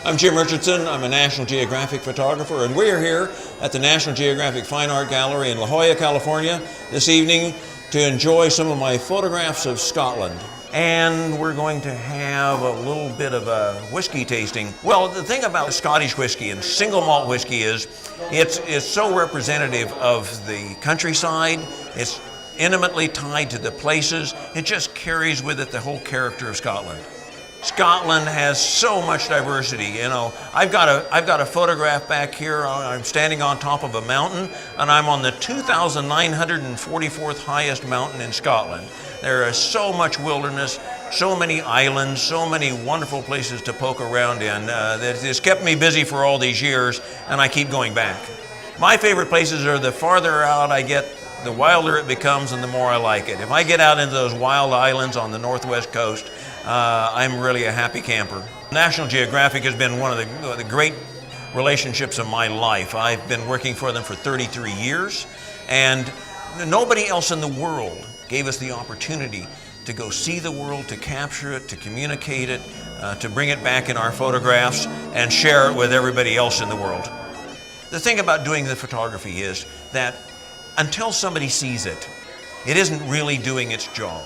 I'm Jim Richardson. I'm a National Geographic photographer, and we're here at the National Geographic Fine Art Gallery in La Jolla, California this evening to enjoy some of my photographs of Scotland. And we're going to have a little bit of a whiskey tasting. Well, the thing about Scottish whiskey and single malt whiskey is it's so representative of the countryside. It's intimately tied to the places. It just carries with it the whole character of Scotland. Scotland has so much diversity. You know, I've got a photograph back here. I'm standing on top of a mountain, and I'm on the 2,944th highest mountain in Scotland. There is so much wilderness, so many islands, so many wonderful places to poke around in. It's kept me busy for all these years, and I keep going back. My favorite places are the farther out I get, the wilder it becomes, and the more I like it. If I get out into those wild islands on the northwest coast, I'm really a happy camper. National Geographic has been one of the great relationships of my life. I've been working for them for 33 years, and nobody else in the world gave us the opportunity to go see the world, to capture it, to communicate it, to bring it back in our photographs and share it with everybody else in the world. The thing about doing the photography is that until somebody sees it, it isn't really doing its job.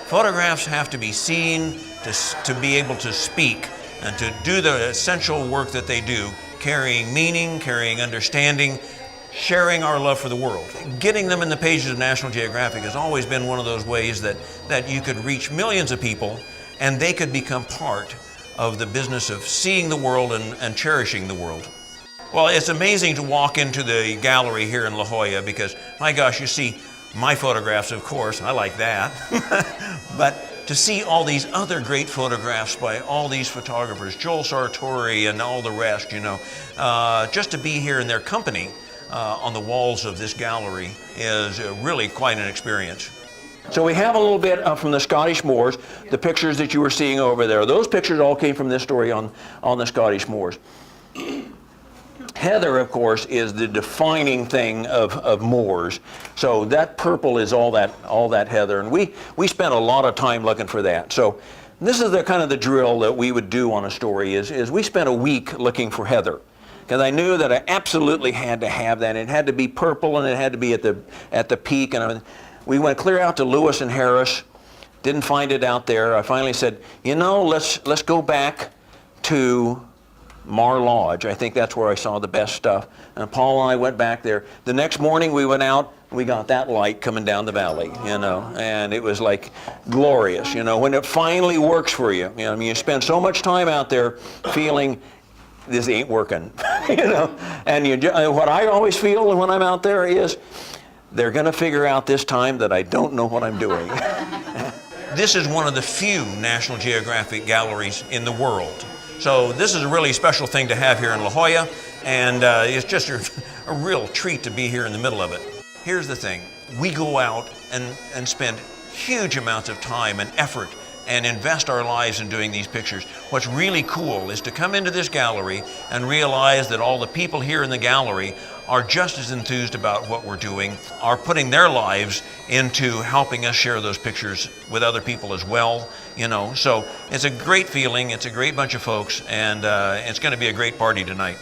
Photographs have to be seen to be able to speak and to do the essential work that they do, carrying meaning, carrying understanding, sharing our love for the world. Getting them in the pages of National Geographic has always been one of those ways that you could reach millions of people and they could become part of the business of seeing the world and cherishing the world. Well, it's amazing to walk into the gallery here in La Jolla because, my gosh, you see my photographs, of course, I like that, but to see all these other great photographs by all these photographers, Joel Sartori and all the rest, you know, just to be here in their company on the walls of this gallery is really quite an experience. So we have a little bit from the Scottish moors, the pictures that you were seeing over there. Those pictures all came from this story on the Scottish moors. Heather, of course, is the defining thing of moors. So that purple is all that heather, and we spent a lot of time looking for that. So this is the kind of the drill that we would do on a story is we spent a week looking for heather, because I knew that I absolutely had to have that. It had to be purple, and it had to be at the peak. And we went clear out to Lewis and Harris, didn't find it out there. I finally said, you know, let's go back to Mar Lodge. I think that's where I saw the best stuff. And Paul and I went back there. The next morning we went out, we got that light coming down the valley, you know, and it was like glorious, you know, when it finally works for you. You know, I mean, you spend so much time out there feeling this ain't working, you know, and what I always feel when I'm out there is they're going to figure out this time that I don't know what I'm doing. This is one of the few National Geographic galleries in the world. So this is a really special thing to have here in La Jolla, and it's just a real treat to be here in the middle of it. Here's the thing, we go out and spend huge amounts of time and effort and invest our lives in doing these pictures. What's really cool is to come into this gallery and realize that all the people here in the gallery are just as enthused about what we're doing, are putting their lives into helping us share those pictures with other people as well, you know. So it's a great feeling, it's a great bunch of folks, and it's going to be a great party tonight.